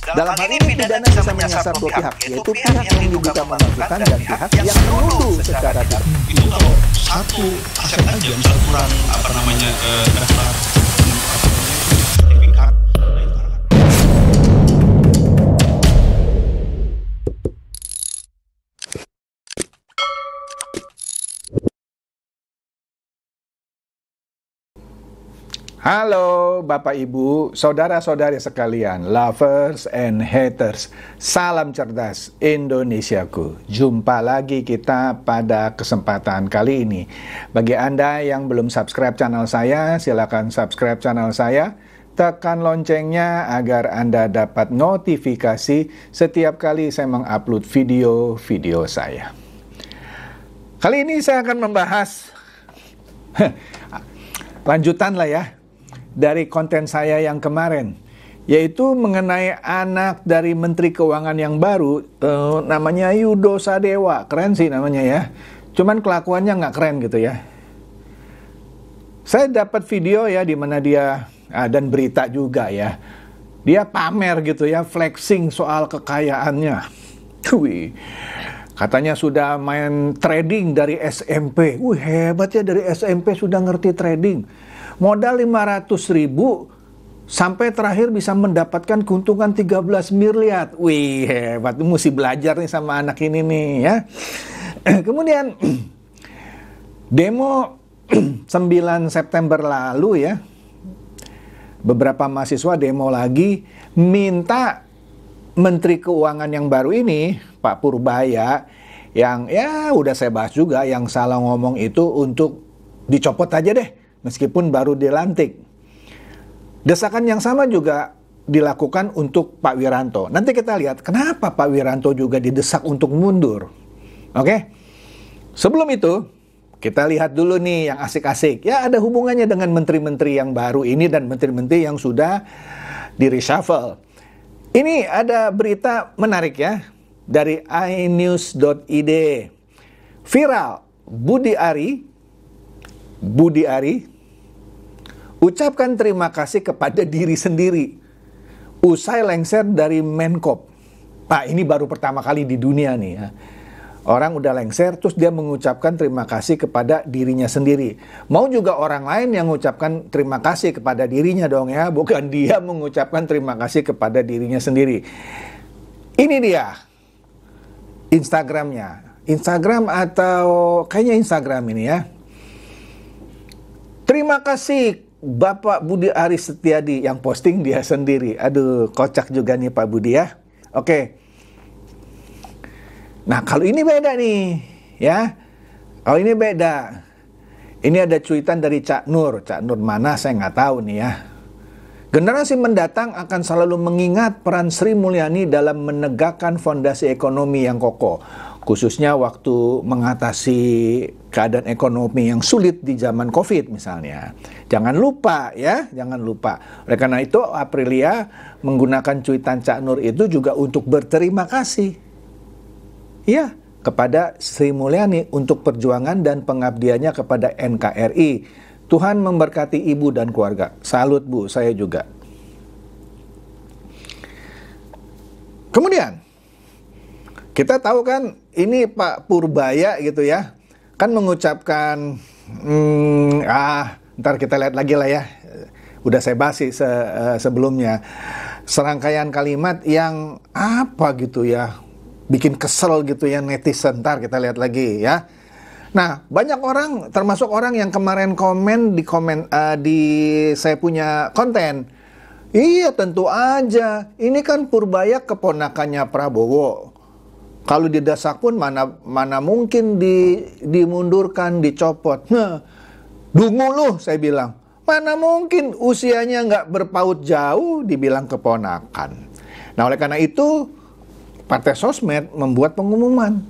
Dalam hal ini pidana bisa menyasar dua pihak, yaitu pihak yang diduga memalsukan dan pihak yang menuduh secara tidak. Itu kalau satu aset aja, misal kurang daftar sertifikat. Halo Bapak Ibu, saudara-saudari sekalian, lovers and haters, salam cerdas Indonesiaku. Jumpa lagi kita pada kesempatan kali ini. Bagi Anda yang belum subscribe channel saya, silakan subscribe channel saya. Tekan loncengnya agar Anda dapat notifikasi setiap kali saya mengupload video-video saya. Kali ini saya akan membahas lanjutan lah ya dari konten saya yang kemarin, yaitu mengenai anak dari Menteri Keuangan yang baru, namanya Yudo Sadewa. Keren sih namanya ya, cuman kelakuannya nggak keren gitu ya. Saya dapat video ya di mana dia dan berita juga ya, dia pamer gitu ya, flexing soal kekayaannya. Wih, katanya sudah main trading dari SMP. Wih, hebat ya, dari SMP sudah ngerti trading. Modal 500.000 sampai terakhir bisa mendapatkan keuntungan 13 miliar. Wih, hebat. Mesti belajar nih sama anak ini nih ya. Kemudian demo 9 September lalu ya, beberapa mahasiswa demo lagi minta Menteri Keuangan yang baru ini, Pak Purbaya, yang ya udah saya bahas juga, yang salah ngomong itu untuk dicopot aja deh, meskipun baru dilantik. Desakan yang sama juga dilakukan untuk Pak Wiranto. Nanti kita lihat kenapa Pak Wiranto juga didesak untuk mundur. Oke? Sebelum itu, kita lihat dulu nih yang asik-asik. Ya, ada hubungannya dengan menteri-menteri yang baru ini dan menteri-menteri yang sudah di-reshuffle. Ini ada berita menarik ya, dari inews.id. Viral, Budi Ari ucapkan terima kasih kepada diri sendiri usai lengser dari Menkop. Nah, ini baru pertama kali di dunia nih ya. Orang udah lengser terus dia mengucapkan terima kasih kepada dirinya sendiri. Mau juga orang lain yang mengucapkan terima kasih kepada dirinya dong ya, bukan dia mengucapkan terima kasih kepada dirinya sendiri. Ini dia Instagramnya. Instagram atau kayaknya Instagram ini ya. Terima kasih Bapak Budi Ari Setiadi, yang posting dia sendiri. Aduh, kocak juga nih Pak Budi ya. Oke. Nah, kalau ini beda nih, ya. Kalau ini beda. Ini ada cuitan dari Cak Nur. Cak Nur mana saya nggak tahu nih ya. Generasi mendatang akan selalu mengingat peran Sri Mulyani dalam menegakkan fondasi ekonomi yang kokoh, khususnya waktu mengatasi keadaan ekonomi yang sulit di zaman COVID misalnya. Jangan lupa ya, jangan lupa. Oleh karena itu Aprilia menggunakan cuitan Cak Nur itu juga untuk berterima kasih ya kepada Sri Mulyani untuk perjuangan dan pengabdiannya kepada NKRI. Tuhan memberkati ibu dan keluarga. Salut Bu, saya juga. Kemudian kita tahu kan ini Pak Purbaya gitu ya, kan mengucapkan ntar kita lihat lagi lah ya, udah saya bahas sih sebelumnya, serangkaian kalimat yang apa gitu ya, bikin kesel gitu ya netizen. Ntar kita lihat lagi ya. Nah, banyak orang, termasuk orang yang kemarin komen di saya punya konten. Iya, tentu aja. Ini kan Purbaya keponakannya Prabowo. Kalau didesak pun mana mungkin dimundurkan, dicopot. Nah, dungu loh saya bilang. Mana mungkin usianya nggak berpaut jauh dibilang keponakan. Nah, oleh karena itu Partai Sosmed membuat pengumuman.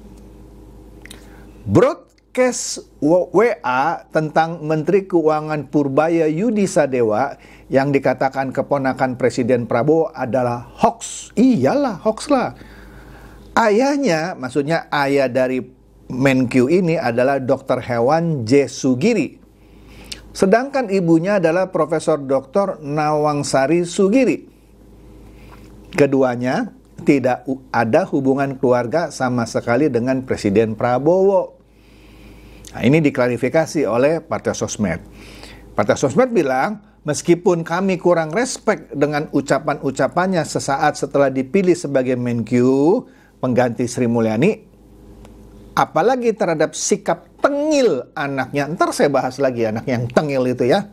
Broadcast WA tentang Menteri Keuangan Purbaya Yudi Sadewa yang dikatakan keponakan Presiden Prabowo adalah hoax. Iyalah, hoax lah. Ayahnya, maksudnya ayah dari Menkyu ini adalah Dr. Hewan J. Sugiri. Sedangkan ibunya adalah Profesor Dr. Nawangsari Sugiri. Keduanya tidak ada hubungan keluarga sama sekali dengan Presiden Prabowo. Nah, ini diklarifikasi oleh Partai Sosmed. Partai Sosmed bilang, meskipun kami kurang respek dengan ucapan-ucapannya sesaat setelah dipilih sebagai Menkyu pengganti Sri Mulyani, apalagi terhadap sikap tengil anaknya. Ntar saya bahas lagi anak yang tengil itu ya.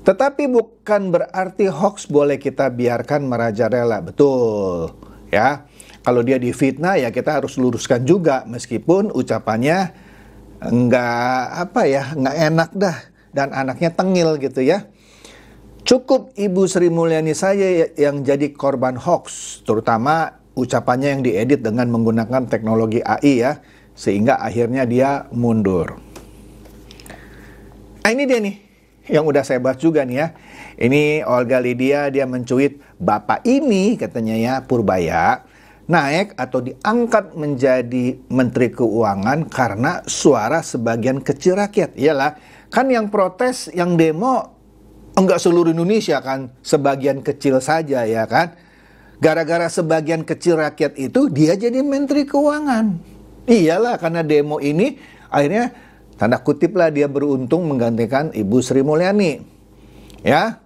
Tetapi bukan berarti hoax boleh kita biarkan merajalela. Betul ya. Kalau dia difitnah ya kita harus luruskan juga, meskipun ucapannya nggak enak dah, dan anaknya tengil gitu ya. Cukup Ibu Sri Mulyani saya yang jadi korban hoax, terutama ucapannya yang diedit dengan menggunakan teknologi AI ya, sehingga akhirnya dia mundur. Nah ini dia nih yang udah saya bahas juga nih ya. Ini Olga Lydia, dia mencuit, bapak ini katanya ya, Purbaya, naik atau diangkat menjadi Menteri Keuangan karena suara sebagian kecil rakyat. Iyalah, kan yang protes, yang demo enggak seluruh Indonesia kan, sebagian kecil saja ya kan. Gara-gara sebagian kecil rakyat itu dia jadi Menteri Keuangan. Iyalah, karena demo ini akhirnya tanda kutip lah dia beruntung menggantikan Ibu Sri Mulyani. Ya.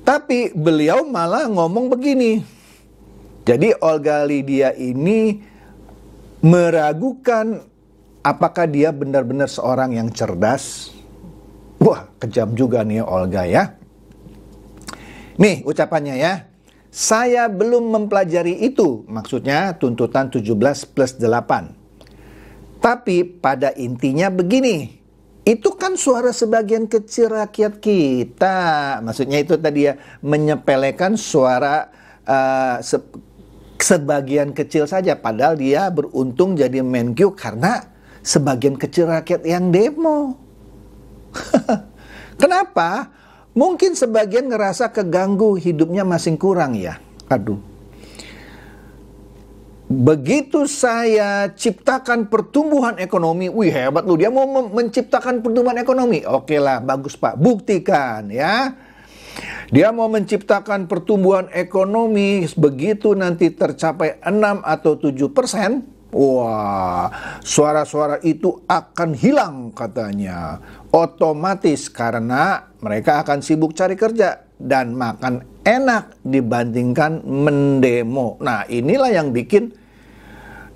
Tapi beliau malah ngomong begini. Jadi Olga Lydia ini meragukan apakah dia benar-benar seorang yang cerdas. Wah, kejam juga nih Olga ya. Nih ucapannya ya. Saya belum mempelajari itu, maksudnya tuntutan 17+8. Tapi pada intinya begini, itu kan suara sebagian kecil rakyat kita. Maksudnya itu tadi ya, menyepelekan suara sebagian kecil saja, padahal dia beruntung jadi Menkyu karena sebagian kecil rakyat yang demo. Kenapa? Mungkin sebagian ngerasa keganggu, hidupnya masih kurang ya. Aduh. Begitu saya ciptakan pertumbuhan ekonomi, wih hebat lu, dia mau menciptakan pertumbuhan ekonomi. Oke lah, bagus Pak, buktikan ya. Dia mau menciptakan pertumbuhan ekonomi, begitu nanti tercapai 6 atau 7%, wah, suara-suara itu akan hilang katanya. Otomatis karena mereka akan sibuk cari kerja dan makan enak dibandingkan mendemo. Nah, inilah yang bikin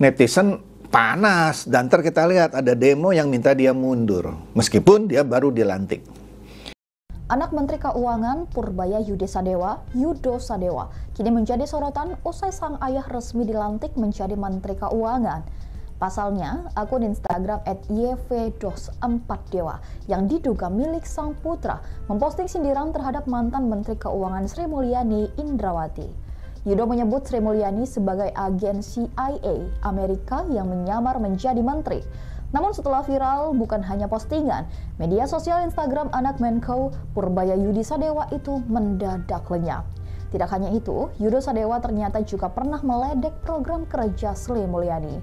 netizen panas. Dan ntar kita lihat ada demo yang minta dia mundur, meskipun dia baru dilantik. Anak Menteri Keuangan Purbaya Yudo Sadewa kini menjadi sorotan usai sang ayah resmi dilantik menjadi Menteri Keuangan. Pasalnya, akun Instagram @yv24dewa yang diduga milik sang putra memposting sindiran terhadap mantan Menteri Keuangan Sri Mulyani Indrawati. Yudo menyebut Sri Mulyani sebagai agen CIA Amerika yang menyamar menjadi menteri. Namun setelah viral, bukan hanya postingan, media sosial Instagram anak Menko Purbaya Yudo Sadewa itu mendadak lenyap. Tidak hanya itu, Yudo Sadewa ternyata juga pernah meledek program kerja Sri Mulyani.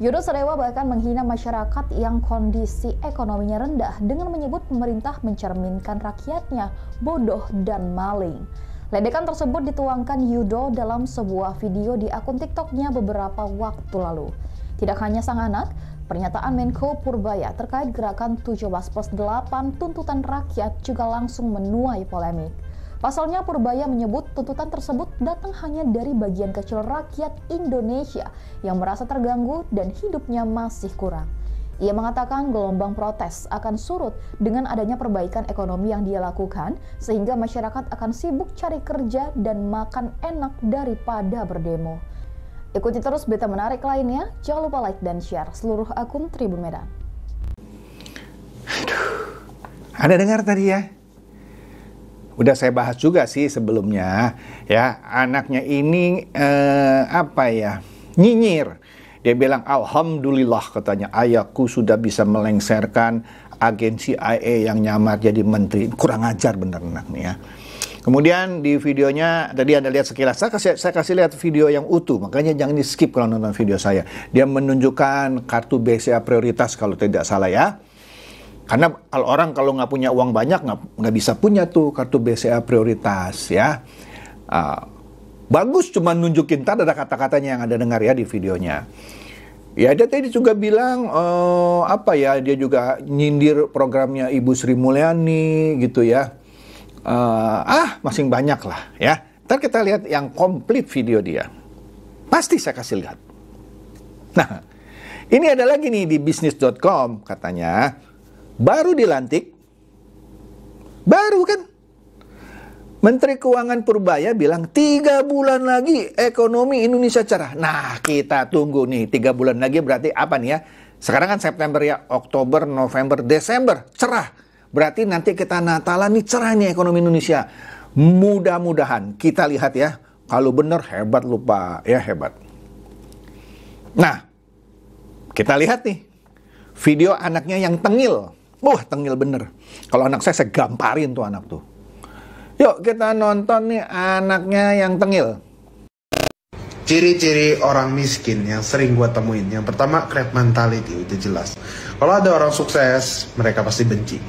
Yudo Sadewa bahkan menghina masyarakat yang kondisi ekonominya rendah dengan menyebut pemerintah mencerminkan rakyatnya bodoh dan maling. Ledekan tersebut dituangkan Yudo dalam sebuah video di akun TikToknya beberapa waktu lalu. Tidak hanya sang anak, pernyataan Menko Purbaya terkait gerakan 17+8 tuntutan rakyat juga langsung menuai polemik. Pasalnya Purbaya menyebut tuntutan tersebut datang hanya dari bagian kecil rakyat Indonesia yang merasa terganggu dan hidupnya masih kurang. Ia mengatakan gelombang protes akan surut dengan adanya perbaikan ekonomi yang dia lakukan, sehingga masyarakat akan sibuk cari kerja dan makan enak daripada berdemo. Ikuti terus berita menarik lainnya, jangan lupa like dan share seluruh akun Tribun Medan. Ada dengar tadi ya? Udah saya bahas juga sih sebelumnya ya, anaknya ini nyinyir. Dia bilang alhamdulillah katanya ayahku sudah bisa melengsarkan agen CIA yang nyamar jadi menteri. Kurang ajar bener anak nih ya. Kemudian di videonya tadi Anda lihat sekilas, saya kasih lihat video yang utuh, makanya jangan di skip kalau nonton video saya. Dia menunjukkan kartu BCA prioritas kalau tidak salah ya. Karena kalau nggak punya uang banyak nggak bisa punya tuh kartu BCA prioritas ya. Bagus, cuma nunjukin, ada kata-katanya yang Anda dengar ya di videonya. Ya, dia tadi juga bilang, dia juga nyindir programnya Ibu Sri Mulyani gitu ya. Masing banyak lah ya. Ntar kita lihat yang komplit video dia. Pasti saya kasih lihat. Nah, ini ada lagi nih di bisnis.com katanya. Baru dilantik. Baru kan. Menteri Keuangan Purbaya bilang 3 bulan lagi ekonomi Indonesia cerah. Nah, kita tunggu nih 3 bulan lagi berarti apa nih ya? Sekarang kan September ya, Oktober, November, Desember cerah. Berarti nanti kita Natalan nih cerah nih ekonomi Indonesia. Mudah-mudahan kita lihat ya. Kalau bener hebat lupa ya, hebat. Nah, kita lihat nih video anaknya yang tengil. Wah, tengil bener. Kalau anak saya gamparin tuh anak tuh. Yuk kita nonton nih anaknya yang tengil. Ciri-ciri orang miskin yang sering gue temuin. Yang pertama, crab mentality, udah jelas. Kalau ada orang sukses, mereka pasti benci,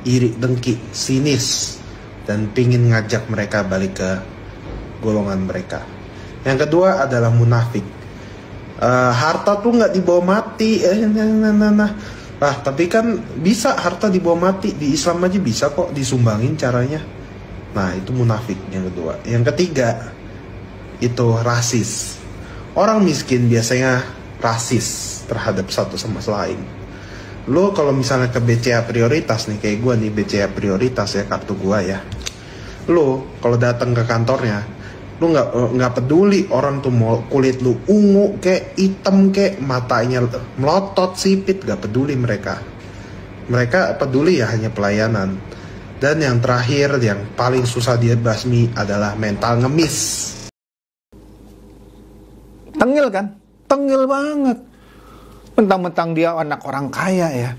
iri, dengki, sinis, dan pingin ngajak mereka balik ke golongan mereka. Yang kedua adalah munafik. Harta tuh nggak dibawa mati. Tapi kan bisa harta dibawa mati. Di Islam aja bisa kok disumbangin caranya. Nah, itu munafik yang kedua. Yang ketiga, itu rasis. Orang miskin biasanya rasis terhadap satu sama lain. Lo kalau misalnya ke BCA prioritas nih, kayak gue nih BCA prioritas ya, kartu gue ya. Lo kalau datang ke kantornya, lo nggak peduli orang tuh mau kulit lu ungu kayak hitam kayak matanya melotot sipit, nggak peduli mereka. Mereka peduli ya hanya pelayanan. Dan yang terakhir, yang paling susah dia basmi adalah mental ngemis. Tengil kan? Tengil banget. Mentang-mentang dia anak orang kaya ya.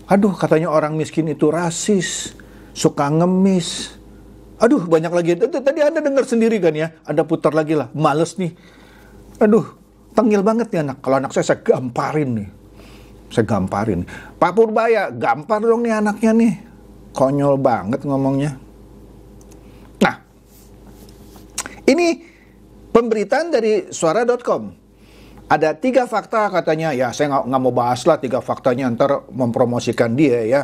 Aduh, katanya orang miskin itu rasis, suka ngemis. Aduh, banyak lagi. Tadi Anda dengar sendiri kan ya? Ada putar lagi lah, males nih. Aduh, tengil banget nih anak. Kalau anak saya gamparin nih. Saya gamparin. Pak Purbaya, gampar dong nih anaknya nih. Konyol banget ngomongnya. Nah, ini pemberitaan dari suara.com. Ada 3 fakta katanya. Ya, saya nggak mau bahas lah 3 faktanya, ntar mempromosikan dia ya.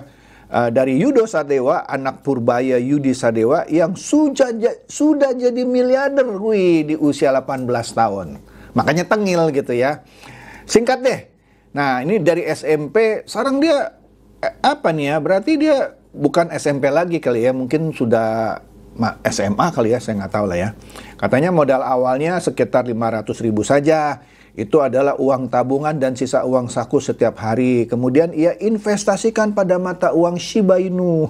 Dari Yudo Sadewa, anak Purbaya Yudi Sadewa yang sudah jadi miliarder di usia 18 tahun. Makanya tengil gitu ya. Singkat deh. Nah, ini dari SMP. Sekarang dia apa nih ya? Berarti dia bukan SMP lagi kali ya, mungkin sudah SMA kali ya, saya nggak tahu lah ya. Katanya modal awalnya sekitar 500.000 saja. Itu adalah uang tabungan dan sisa uang saku setiap hari. Kemudian ia investasikan pada mata uang Shiba Inu.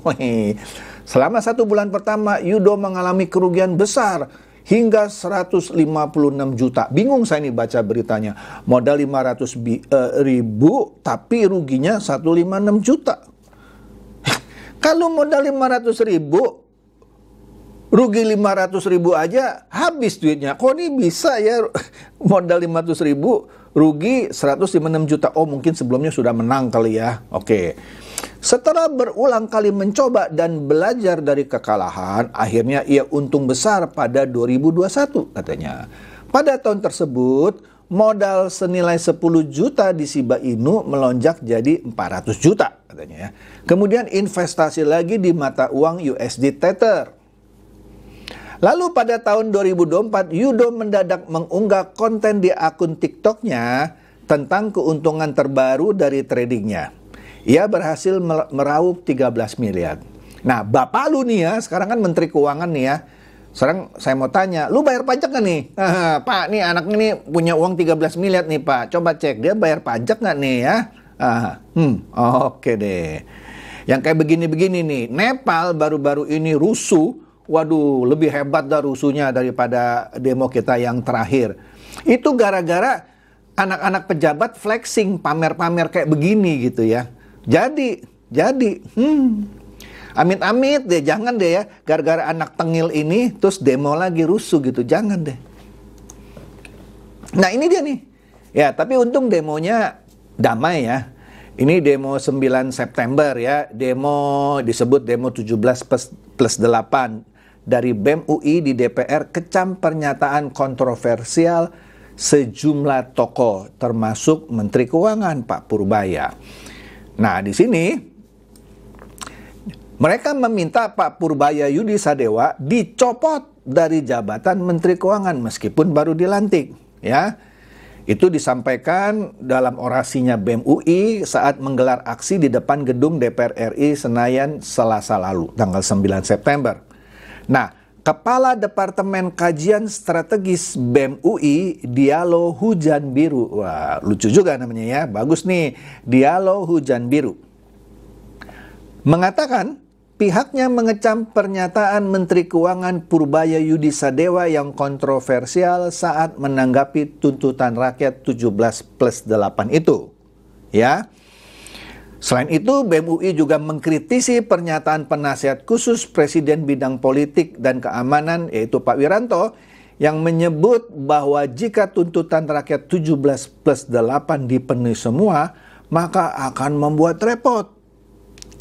Selama 1 bulan pertama, Yudo mengalami kerugian besar hingga 156 juta. Bingung saya nih baca beritanya. Modal 500.000 tapi ruginya 156 juta. Kalau modal 500.000, rugi 500.000 aja habis duitnya. Kok ini bisa ya modal 500.000, rugi 156 juta. Oh, mungkin sebelumnya sudah menang kali ya. Oke. Setelah berulang kali mencoba dan belajar dari kekalahan, akhirnya ia untung besar pada 2021 katanya. Pada tahun tersebut, modal senilai 10 juta di Shiba Inu melonjak jadi 400 juta katanya ya. Kemudian investasi lagi di mata uang USD Tether. Lalu pada tahun 2024, Yudo mendadak mengunggah konten di akun TikToknya tentang keuntungan terbaru dari tradingnya. Ia berhasil meraup 13 miliar. Nah, bapak lu nih ya, sekarang kan Menteri Keuangan nih ya. Sekarang saya mau tanya, lu bayar pajak nggak nih? Pak, nih anaknya nih punya uang 13 miliar nih Pak. Coba cek, dia bayar pajak nggak nih ya? Oke deh. Yang kayak begini-begini nih, Nepal baru-baru ini rusuh. Waduh, lebih hebat dah rusuhnya daripada demo kita yang terakhir. Itu gara-gara anak-anak pejabat flexing, pamer-pamer kayak begini gitu ya. Jadi, amit-amit deh, jangan deh ya, gara-gara anak tengil ini terus demo lagi rusuh gitu, jangan deh. Nah ini dia nih, ya tapi untung demonya damai ya. Ini demo 9 September ya, demo disebut demo 17 plus 8. dari BEM UI di DPR kecam pernyataan kontroversial sejumlah tokoh, termasuk Menteri Keuangan Pak Purbaya. Nah, di sini mereka meminta Pak Purbaya Yudi Sadewa dicopot dari jabatan Menteri Keuangan meskipun baru dilantik, ya. Itu disampaikan dalam orasinya BEM UI saat menggelar aksi di depan gedung DPR RI Senayan Selasa lalu, tanggal 9 September. Nah, Kepala Departemen Kajian Strategis BEM UI, Diallo Hujan Biru. Wah, lucu juga namanya ya. Bagus nih, Diallo Hujan Biru. Mengatakan pihaknya mengecam pernyataan Menteri Keuangan Purbaya Yudi Sadewa yang kontroversial saat menanggapi tuntutan rakyat 17+8 itu. Ya. Selain itu, BEM UI juga mengkritisi pernyataan penasihat khusus Presiden bidang politik dan keamanan, yaitu Pak Wiranto, yang menyebut bahwa jika tuntutan rakyat 17+8 dipenuhi semua, maka akan membuat repot,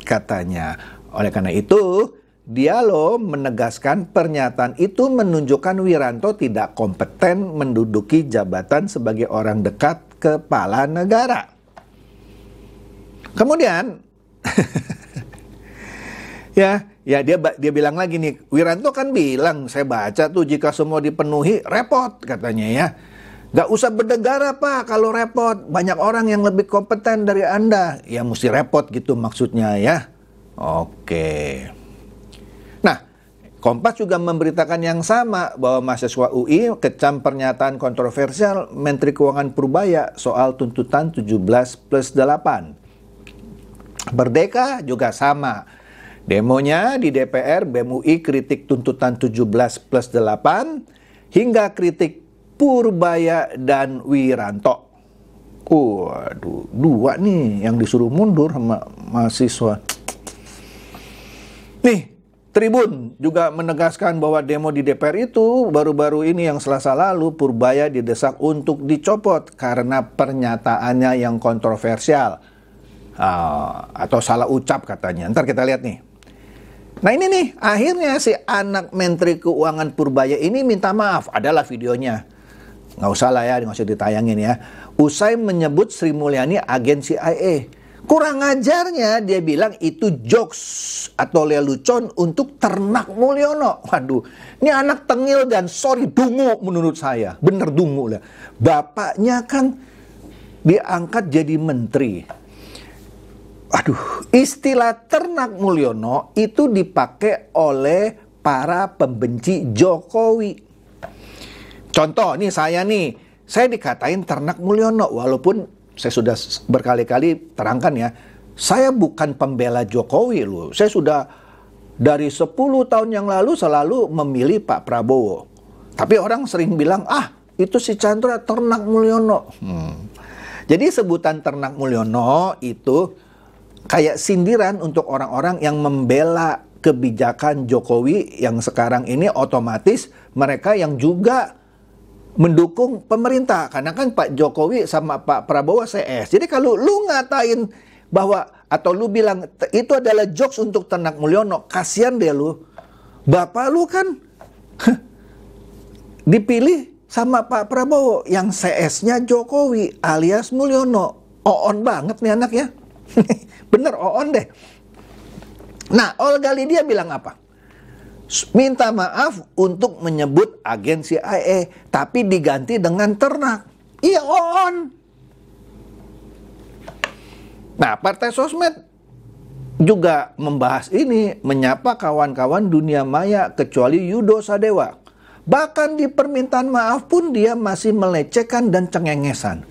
katanya. Oleh karena itu, Diallo menegaskan pernyataan itu menunjukkan Wiranto tidak kompeten menduduki jabatan sebagai orang dekat kepala negara. Kemudian, dia bilang lagi nih, Wiranto kan bilang, saya baca tuh, jika semua dipenuhi repot katanya ya. Gak usah bernegara Pak kalau repot, banyak orang yang lebih kompeten dari Anda. Ya mesti repot gitu maksudnya ya. Oke. Nah, Kompas juga memberitakan yang sama bahwa mahasiswa UI kecam pernyataan kontroversial Menteri Keuangan Purbaya soal tuntutan 17+8. Merdeka juga sama. Demonya di DPR, BEM UI kritik tuntutan 17+8 hingga kritik Purbaya dan Wiranto. Waduh, dua nih yang disuruh mundur sama mahasiswa. Nih, Tribun juga menegaskan bahwa demo di DPR itu baru-baru ini yang Selasa lalu Purbaya didesak untuk dicopot karena pernyataannya yang kontroversial. Atau salah ucap katanya. Ntar kita lihat nih. Nah ini nih, akhirnya si anak Menteri Keuangan Purbaya ini minta maaf. Adalah videonya. Nggak usah lah ya, nggak usah ditayangin ya. Usai menyebut Sri Mulyani agen CIA. Kurang ajarnya dia bilang itu jokes atau lelucon untuk ternak Mulyono. Waduh, ini anak tengil dan sorry dungu menurut saya. Bener dungu lah. Bapaknya kan diangkat jadi menteri. Aduh, istilah ternak Mulyono itu dipakai oleh para pembenci Jokowi. Contoh nih, saya dikatain ternak Mulyono, walaupun saya sudah berkali-kali terangkan ya, saya bukan pembela Jokowi loh. Saya sudah dari 10 tahun yang lalu selalu memilih Pak Prabowo. Tapi orang sering bilang, itu si Chandra ternak Mulyono. Jadi sebutan ternak Mulyono itu kayak sindiran untuk orang-orang yang membela kebijakan Jokowi yang sekarang ini, otomatis mereka yang juga mendukung pemerintah. Karena kan Pak Jokowi sama Pak Prabowo CS. Jadi kalau lu ngatain bahwa, atau lu bilang itu adalah jokes untuk ternak Mulyono, kasihan deh lu. Bapak lu kan dipilih sama Pak Prabowo yang CS-nya Jokowi alias Mulyono. Oon banget nih anak ya. Bener oon deh. Nah, Olga Lydia bilang apa? Minta maaf untuk menyebut agen CIA, tapi diganti dengan ternak. Iya, oon. Nah, Partai Sosmed juga membahas ini, menyapa kawan-kawan dunia maya kecuali Yudo Sadewa. Bahkan di permintaan maaf pun dia masih melecehkan dan cengengesan.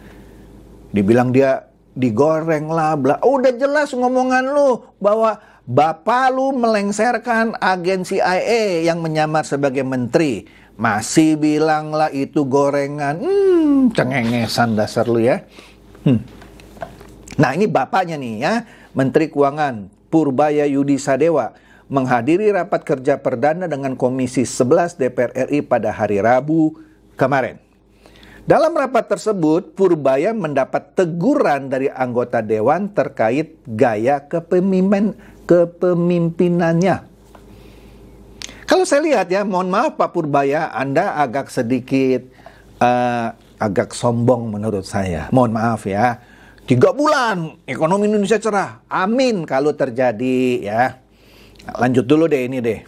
Dibilang dia digoreng lah, udah jelas ngomongan lu bahwa bapak lu melengsarkan agen CIA yang menyamar sebagai menteri. Masih bilang lah itu gorengan. Cengengesan dasar lu ya. Nah ini bapaknya nih ya, Menteri Keuangan Purbaya Yudi Sadewa menghadiri rapat kerja perdana dengan Komisi 11 DPR RI pada hari Rabu kemarin. Dalam rapat tersebut, Purbaya mendapat teguran dari anggota dewan terkait gaya kepemimpinannya. Kalau saya lihat ya, mohon maaf Pak Purbaya, Anda agak sedikit agak sombong menurut saya. Mohon maaf ya. 3 bulan ekonomi Indonesia cerah. Amin kalau terjadi ya. Lanjut dulu deh ini deh.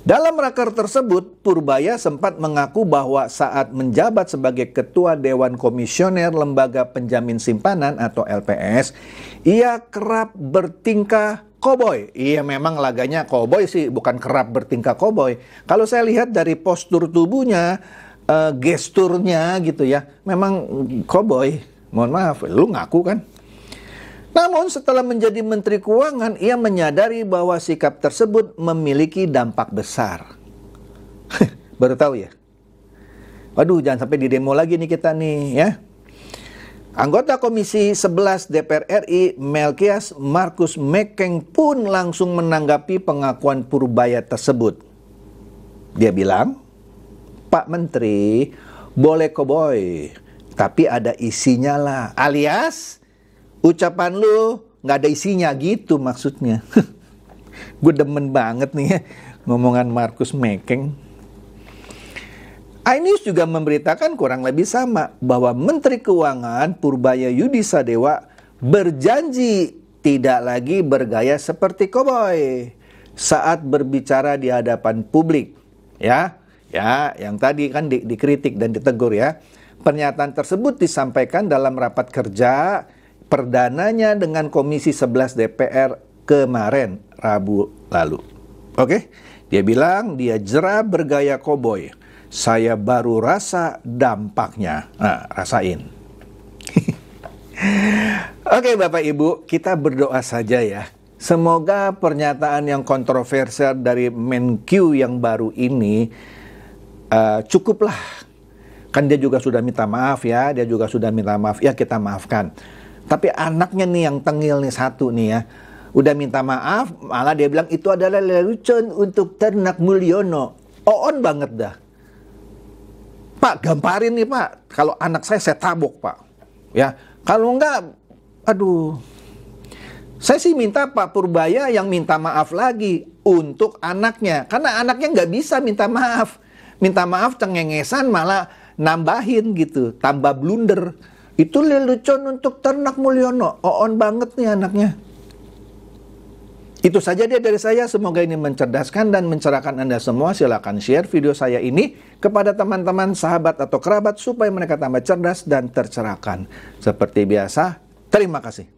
Dalam raker tersebut, Purbaya sempat mengaku bahwa saat menjabat sebagai Ketua Dewan Komisioner Lembaga Penjamin Simpanan atau LPS, ia kerap bertingkah koboi. Iya memang laganya koboi sih, bukan kerap bertingkah koboi. Kalau saya lihat dari postur tubuhnya, gesturnya gitu ya, memang koboi. Mohon maaf, lu ngaku kan? Namun setelah menjadi Menteri Keuangan, ia menyadari bahwa sikap tersebut memiliki dampak besar. Baru tahu ya? Waduh, jangan sampai di demo lagi nih kita nih ya. Anggota Komisi 11 DPR RI, Melkias Markus Mekeng pun langsung menanggapi pengakuan Purbaya tersebut. Dia bilang, Pak Menteri, boleh koboi, tapi ada isinya lah. Alias, ucapan lu nggak ada isinya gitu maksudnya. Gue demen banget nih ya ngomongan Markus Mekeng. iNews juga memberitakan kurang lebih sama bahwa Menteri Keuangan Purbaya Yudisadewa berjanji tidak lagi bergaya seperti koboi saat berbicara di hadapan publik. Ya, yang tadi kan dikritik dan ditegur ya. Pernyataan tersebut disampaikan dalam rapat kerja perdananya dengan Komisi 11 DPR kemarin, Rabu lalu. Oke, dia bilang dia jera bergaya koboi. Saya baru rasa dampaknya. Nah, rasain. Oke, Bapak Ibu, kita berdoa saja ya. Semoga pernyataan yang kontroversial dari Menkyu yang baru ini cukuplah. Kan dia juga sudah minta maaf ya, ya kita maafkan. Tapi anaknya nih yang tengil nih satu nih ya, udah minta maaf, malah dia bilang itu adalah lelucon untuk ternak Mulyono. On banget dah. Pak, gamparin nih Pak, kalau anak saya tabok Pak. Ya, kalau enggak, aduh. Saya sih minta Pak Purbaya yang minta maaf lagi untuk anaknya. Karena anaknya nggak bisa minta maaf. Minta maaf cengengesan malah nambahin gitu, tambah blunder. Itu lelucon untuk ternak Mulyono. On banget nih anaknya. Itu saja dia dari saya. Semoga ini mencerdaskan dan mencerahkan Anda semua. Silakan share video saya ini kepada teman-teman, sahabat atau kerabat supaya mereka tambah cerdas dan tercerahkan. Seperti biasa, terima kasih.